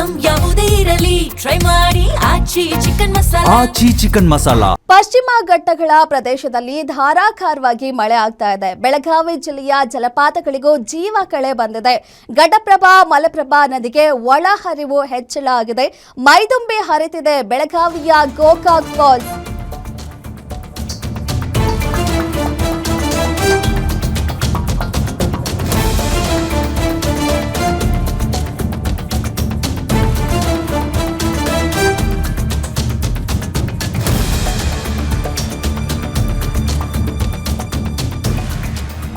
Item ಯಾವುದೇ ಇರಲಿ try ಮಾಡಿ ಆಚಿ ಚಿಕನ್ ಮಸಾಲಾ. ಪಶ್ಚಿಮ ಘಟ್ಟಗಳ ಪ್ರದೇಶದಲ್ಲಿ ಧಾರಾಕಾರವಾಗಿ ಮಳೆ ಆಗ್ತಾ ಇದೆ. ಬೆಳಗಾವಿ ಜಿಲ್ಲೆಯ ಜಲಪಾತಗಳಿಗೂ ಜೀವ ಕಳೆ ಬಂದಿದೆ. ಘಟಪ್ರಭಾ ಮಲಪ್ರಭಾ ನದಿಗೆ ಒಳಹರಿವು ಹೆಚ್ಚಳ ಆಗಿದೆ. ಮೈದುಂಬಿ ಹರಿತಿದೆ ಬೆಳಗಾವಿಯ ಗೋಕಾಕ್ ಫಾಲ್ಸ್.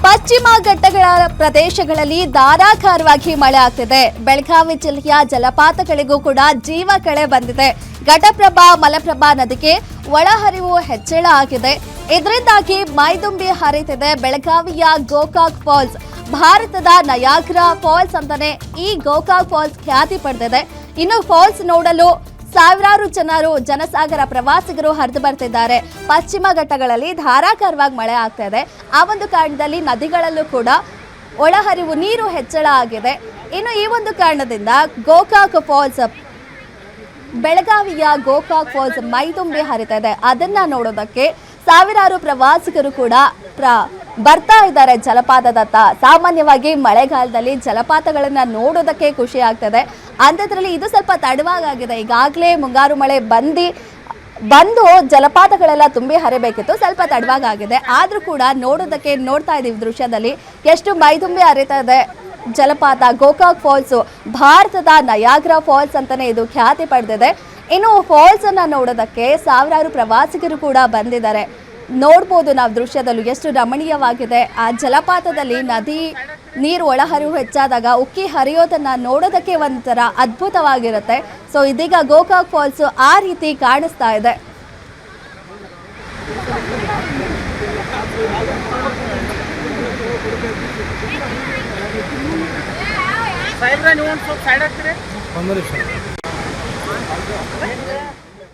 ಪಶ್ಚಿಮ ಘಟ್ಟಗಳ ಪ್ರದೇಶಗಳಲ್ಲಿ ಧಾರಾಕಾರವಾಗಿ ಮಳೆ ಆಗ್ತಿದೆ. ಬೆಳಗಾವಿ ಜಿಲ್ಲೆಯ ಜಲಪಾತಗಳಿಗೂ ಕೂಡ ಜೀವ ಕಳೆ ಬಂದಿದೆ. ಘಟಪ್ರಭಾ ಮಲಪ್ರಭಾ ನದಿಗೆ ಒಳಹರಿವು ಹೆಚ್ಚಳ ಆಗಿದೆ. ಇದರಿಂದಾಗಿ ಮೈದುಂಬಿ ಹರಿತಿದೆ ಬೆಳಗಾವಿಯ ಗೋಕಾಕ್ ಫಾಲ್ಸ್. ಭಾರತದ ನಯಾಗ್ರಾ ಫಾಲ್ಸ್ ಅಂತಾನೆ ಈ ಗೋಕಾಕ್ ಫಾಲ್ಸ್ ಖ್ಯಾತಿ ಪಡೆದಿದೆ. ಇನ್ನು ಫಾಲ್ಸ್ ನೋಡಲು ಸಾವಿರಾರು ಜನಸಾಗರ ಪ್ರವಾಸಿಗರು ಹರಿದು ಬರ್ತಿದ್ದಾರೆ. ಪಶ್ಚಿಮ ಘಟ್ಟಗಳಲ್ಲಿ ಧಾರಾಕಾರವಾಗಿ ಮಳೆ ಆಗ್ತಾ ಇದೆ. ಆ ಒಂದು ಕಾರಣದಲ್ಲಿ ನದಿಗಳಲ್ಲೂ ಕೂಡ ಒಳಹರಿವು ನೀರು ಹೆಚ್ಚಳ ಆಗಿದೆ. ಇನ್ನು ಈ ಒಂದು ಕಾರಣದಿಂದ ಗೋಕಾಕ್ ಫಾಲ್ಸ್, ಬೆಳಗಾವಿಯ ಗೋಕಾಕ್ ಫಾಲ್ಸ್ ಮೈದುಂಬಿ ಹರಿತಾ ಇದೆ. ಅದನ್ನ ನೋಡೋದಕ್ಕೆ ಸಾವಿರಾರು ಪ್ರವಾಸಿಗರು ಕೂಡ ಬರ್ತಾ ಇದ್ದಾರೆ ಜಲಪಾತದತ್ತ. ಸಾಮಾನ್ಯವಾಗಿ ಮಳೆಗಾಲದಲ್ಲಿ ಜಲಪಾತಗಳನ್ನ ನೋಡೋದಕ್ಕೆ ಖುಷಿ ಆಗ್ತದೆ. ಅಂಥದ್ರಲ್ಲಿ ಇದು ಸ್ವಲ್ಪ ತಡವಾಗಿದೆ. ಈಗಾಗಲೇ ಮುಂಗಾರು ಮಳೆ ಬಂದು ಜಲಪಾತಗಳೆಲ್ಲ ತುಂಬಿ ಹರಿಬೇಕಿತ್ತು, ಸ್ವಲ್ಪ ತಡವಾಗಿದೆ. ಆದರೂ ಕೂಡ ನೋಡ್ತಾ ಇದೀವಿ ದೃಶ್ಯದಲ್ಲಿ ಎಷ್ಟು ಮೈದುಂಬಿ ಹರಿತಾ ಇದೆ ಜಲಪಾತ. ಗೋಕಾಕ್ ಫಾಲ್ಸು ಭಾರತದ ನಯಾಗ್ರಾ ಫಾಲ್ಸ್ ಅಂತಾನೆ ಇದು ಖ್ಯಾತಿ ಪಡೆದಿದೆ. ಇನ್ನು ಫಾಲ್ಸ್ ಅನ್ನ ನೋಡೋದಕ್ಕೆ ಸಾವಿರಾರು ಪ್ರವಾಸಿಗರು ಕೂಡ ಬಂದಿದ್ದಾರೆ. ನೋಡ್ಬೋದು ನಾವು ದೃಶ್ಯದಲ್ಲೂ ಎಷ್ಟು ರಮಣೀಯವಾಗಿದೆ. ಆ ಜಲಪಾತದಲ್ಲಿ ನದಿ ನೀರು ಒಳಹರಿವು ಹೆಚ್ಚಾದಾಗ ಉಕ್ಕಿ ಹರಿಯೋದನ್ನ ನೋಡೋದಕ್ಕೆ ಒಂಥರ ಅದ್ಭುತವಾಗಿರುತ್ತೆ. ಸೊ ಇದೀಗ ಗೋಕಾಕ್ ಫಾಲ್ಸ್ ಆ ರೀತಿ ಕಾಣಿಸ್ತಾ ಇದೆ. ಸಾಹೇಬ್ರ ನೀವು ಒಂದು ಸ್ವಲ್ಪ ಸೈಡ್ ಆಗ್ತೀರಿ.